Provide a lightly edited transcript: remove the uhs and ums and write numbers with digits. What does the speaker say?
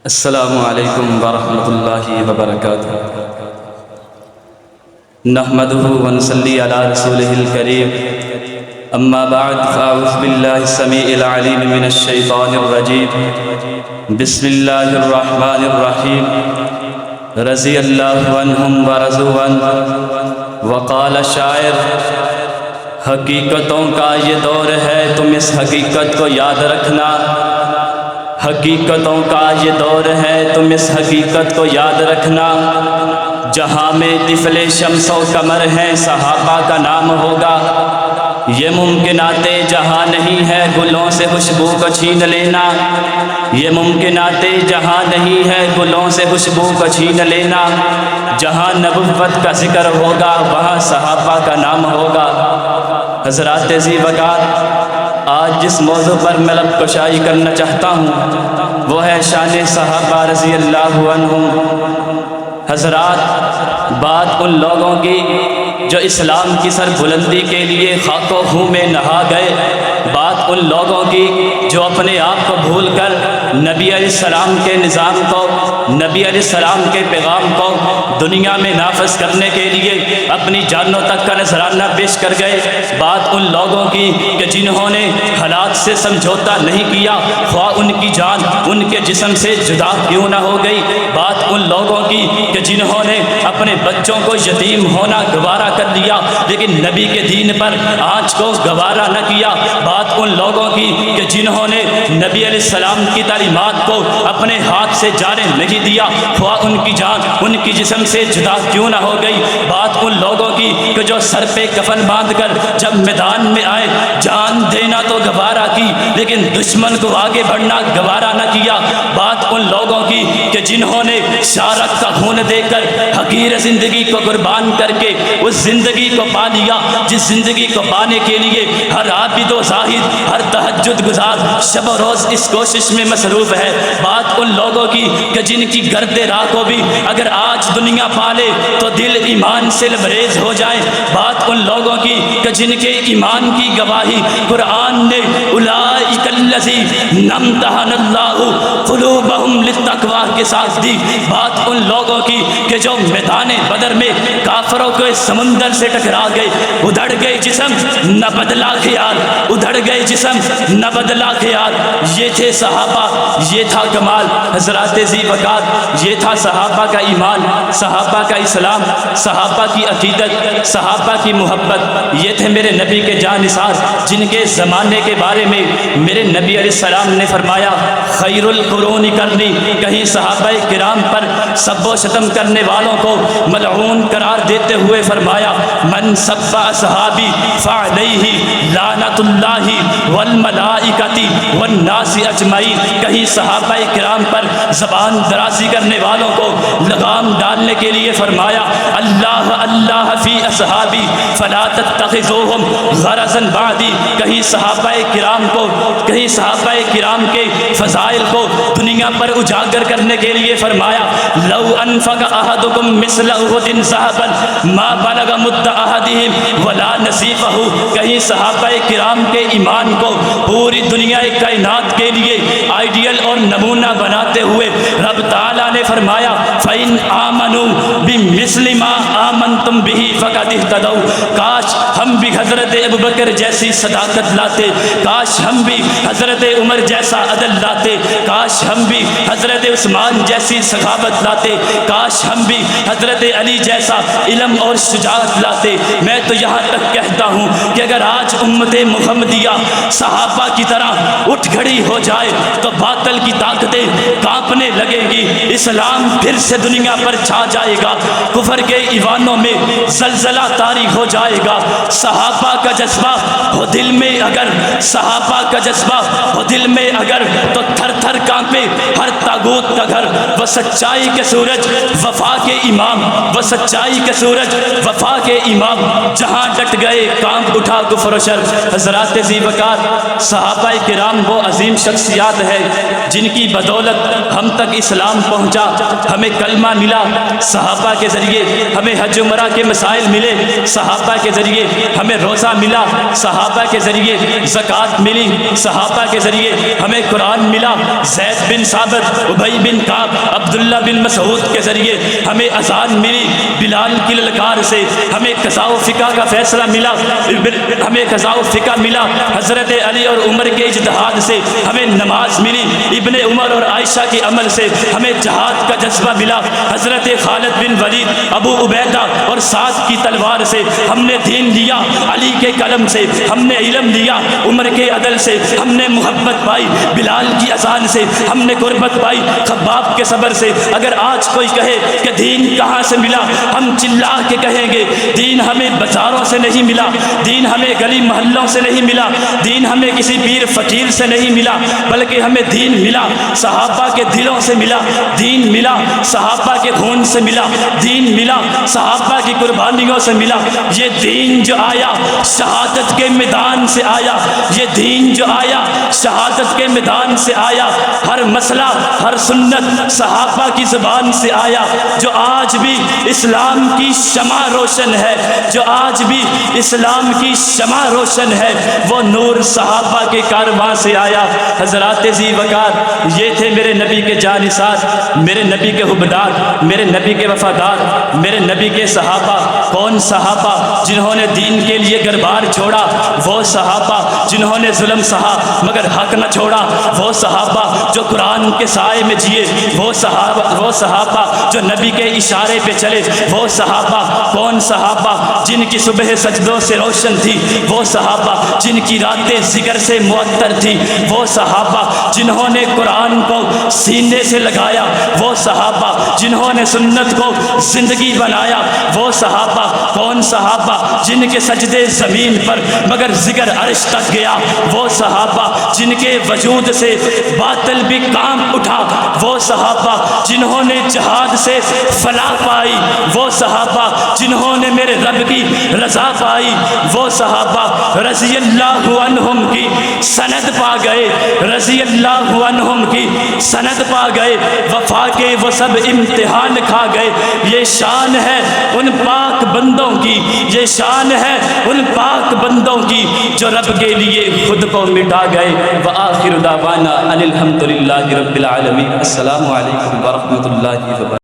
السلام علیکم ورحمۃ اللہ وبرکاتہ۔ نحمده ونصلی علی رسولہ الکریم، اما بعد فاعوذ باللہ السمیع العلیم من الشیطان الرجیم، بسم اللہ الرحمن الرحیم۔ رضی اللہ عنہم ورضوا عنہ۔ وقال شاعر، حقیقتوں کا یہ دور ہے، تم اس حقیقت کو یاد رکھنا۔ حقیقتوں کا یہ دور ہے، تم اس حقیقت کو یاد رکھنا۔ جہاں میں طفل شمس و قمر ہیں، صحابہ کا نام ہوگا۔ یہ ممکنات جہاں نہیں ہے، گلوں سے خوشبو کو چھین لینا۔ یہ ممکنات جہاں نہیں ہے، گلوں سے خوشبو کو چھین لینا۔ جہاں نبوت کا ذکر ہوگا، وہاں صحابہ کا نام ہوگا۔ حضرات ذی وقار، آج جس موضوع پر میں لب کشائی کرنا چاہتا ہوں وہ ہے شان صحابہ رضی اللہ عنہم۔ حضرات، بات ان لوگوں کی جو اسلام کی سر بلندی کے لیے خاک و خون میں نہا گئے، بات ان لوگوں کی جو اپنے آپ کو بھول کر نبی علیہ السلام کے نظام کو، نبی علیہ السلام کے پیغام کو دنیا میں نافذ کرنے کے لیے اپنی جانوں تک کا نذرانہ پیش کر گئے۔ بات ان لوگوں کی کہ جنہوں نے حالات سے سمجھوتا نہیں کیا، خواہ ان کی جان ان کے جسم سے جدا کیوں نہ ہو گئی۔ بات ان لوگوں کی کہ جنہوں نے اپنے بچوں کو یتیم ہونا گوارا کر لیا لیکن نبی کے دین پر آنچ کو گوارا نہ کیا۔ بات ان لوگوں کی کہ جنہوں نے نبی علیہ السلام کی تعلیمات کو اپنے ہاتھ سے جانے نہیں دیا، خواہ ان کی جان ان کی جسم سے جدا کیوں نہ ہو گئی۔ بات ان لوگوں کی کہ جو سر پہ کفن باندھ کر جب میدان میں آئے، جان دینا تو گوارا کی لیکن دشمن کو آگے بڑھنا گوارا نہ کیا۔ بات ان لوگوں کی کہ جنہوں نے شارک کا خون دے کر حقیر زندگی کو قربان کر کے اس زندگی کو پا لیا جس زندگی کو پانے کے لیے ہر عابد و زاہد، ہر تہجد گزار شب و روز اس کوشش میں مصروف ہے۔ بات ان لوگوں کی کہ جن کی گرد راہ کو بھی اگر آج دنیا پالے تو دل ایمان سے لبریز ہو جائے۔ بات ان لوگوں کی کہ جن کے ایمان کی گواہی قرآن نے اولئک الذین امتحن اللہ قلوبہم للتقوی کے ساتھ دی۔ بات ان لوگوں کی کہ جو میدان بدر میں کافروں کے سمندر سے ٹکرا گئے، ادھڑ گئے جسم نہ بدلا خیال، ادھڑ گئے جسم نہ بدلا خیال۔ یہ تھے صحابہ، یہ تھا کمال۔ حضرات ذی وقار، یہ تھا صحابہ کا ایمان، صحابہ کا اسلام، صحابہ کی عقیدت، صحابہ کی محبت۔ یہ تھے میرے نبی کے جانثار جن کے زمانے کے بارے میں میرے نبی علیہ السلام نے فرمایا خیر القرون کرنی۔ کہیں صحابہ کرام پر سب و شتم کرنے والوں کو ملعون قرار دیتے ہوئے فرمایا من سب اصحابی فعلیہ لعنت اللہ والملائکۃ والناس اجمعین۔ کہیں صحابہ کرام پر زبان درازی کرنے والوں کو لگام ڈالنے کے لیے فرمایا اللہ اللہ فی اصحابی فلا تتخذوہم غرضا بعدی۔ کہیں صحابہ کرام کو، کہیں صحابہ کرام کے فضائل کو دنیا پر اجاگر کرنے کے لیے فرمایا لو انفق احدکم مثل احد ذهبا ما بلغ مد احدہم ولا نصیفہ۔ کہیں صحابہ کرام کے ایمان کو پوری دنیا کائنات کے لیے آئیڈیل اور نمونہ بناتے ہوئے رب تعالیٰ نے فرمایا فَإِنْ آمَنُوا بِمِثْلِ مَا آمَنْتُمْ بِهِ فَقَدِ اهْتَدَوْا۔ کاش ہم بھی حضرت ابوبکر جیسی صداقت لاتے، کاش ہم بھی حضرت عمر جیسا عدل لاتے، کاش ہم بھی حضرت عثمان جیسی سخاوت لاتے، کاش ہم بھی حضرت علی جیسا علم اور شجاعت لاتے۔ میں تو یہاں تک کہتا ہوں کہ اگر آج امت محمدیہ صحابہ کی طرح اٹھ کھڑی ہو جائے تو باطل کی طاقتیں کانپنے لگے گی، اسلام پھر سے دنیا پر چھا جائے گا، کفر کے ایوانوں میں زلزلہ طاری ہو جائے گا۔ صحابہ کا جذبہ ہو دل میں اگر، صحابہ کا جذبہ ہو دل میں اگر، تو تھر تھر کانپے ہر طاغوت کا گھر۔ وہ سچائی کے سورج وفا کے امام، وہ سچائی کے سورج وفا کے امام، جہاں ڈٹ گئے کانپ اٹھا کفر و شر۔ حضرات ذی وقار، صحابہ کرام وہ عظیم شخصیات ہے جن کی بدولت ہم تک اسلام پہنچا، ہمیں کلمہ ملا، صحابہ کے ذریعے ہمیں حج عمرہ کے مسائل ملے، صحابہ کے ذریعے ہمیں روزہ ملا، صحابہ کے ذریعے زکوٰۃ ملی، صحابہ کے ذریعے ہمیں قرآن ملا۔ زید بن ثابت، ابی بن کعب، عبداللہ بن مسعود کے ذریعے ہمیں اذان ملی، بلال کی للکار سے ہمیں قضاء و فقہ کا فیصلہ ملا، ہمیں قضاء و فقہ ملا، حضرت علی اور عمر کے اجتہاد سے ہمیں نماز ملی، ابن عمر اور عائشہ کے عمل سے ہمیں جہاد کا جذبہ ملا، حضرت خالد بن ولید، ابو عبیدہ اور سعد کی تلوار سے ہم نے دین لیا، علی کے قلم سے ہم نے علم لیا، عمر کے عدل سے ہم نے محبت پائی، بلال کی اذان سے ہم نے قربت پائی، خباب کے صبر سے۔ اگر آج کوئی کہے کہ دین کہاں سے ملا، ہم چلا کے کہیں گے دین ہمیں بازاروں سے نہیں ملا، دین ہمیں گلی محلوں سے نہیں ملا، دین ہمیں کسی پیر فقیر سے نہیں ملا، بلکہ ہمیں دین ملا صحابہ کے دلوں سے ملا، دین ملا صحابہ کے خون سے ملا، دین ملا صحابہ کی قربانیوں سے ملا۔ یہ دین جو آیا شہادت کے میدان سے آیا، یہ دین جو آیا شہادت کے میدان سے آیا، ہر مسئلہ ہر سنت صحابہ کی زبان سے آیا۔ جو آج بھی اسلام کی شمع روشن ہے، جو آج بھی اسلام کی شمع روشن ہے، وہ نور صحابہ کے کارواں سے آیا۔ حضرات ذی وقار، یہ تھے میرے نبی کے جانثار، میرے نبی کے حبدار، میرے نبی کے وفادار، میرے نبی کے صحابہ۔ کون صحابہ؟ جنہوں نے دین کے لیے گھر بار چھوڑا، وہ صحابہ جنہوں نے ظلم سہا مگر حق نہ چھوڑا، وہ صحابہ جو قرآن کے سائے میں جیے، وہ صحابہ جو نبی کے اشارے پہ چلے، وہ صحابہ۔ کون صحابہ؟ جن کی صبح سجدوں سے روشن تھی، وہ صحابہ جن کی راتیں ذکر سے معطر تھی، وہ صحابہ جنہوں نے قرآن کو سینے سے لگایا، وہ صحابہ جنہوں نے سنت کو زندگی بنایا، وہ صحابہ۔ کون صحابہ؟ جن کے سجدے زمین پر مگر ذکر عرش تک گیا، وہ صحابہ جن کے وجود سے باطل بھی کام اٹھا، وہ صحابہ جنہوں نے جہاد سے فلاح پائی، وہ صحابہ جنہوں نے میرے رب کی رضا پائی، وہ صحابہ رضی اللہ عنہم کی سند پا گئے، رضی اللہ عنہم کی سند پا گئے، وفا کے وہ سب امتحان کھا گئے۔ یہ شان ہے ان پاک بندوں کی، یہ شان ہے ان پاک بندوں کی جو رب کے لیے خود کو مٹا گئے۔ وآخر دعوانا ان الحمد للہ رب العالمین۔ السلام علیکم ورحمۃ اللہ وبرکاتہ۔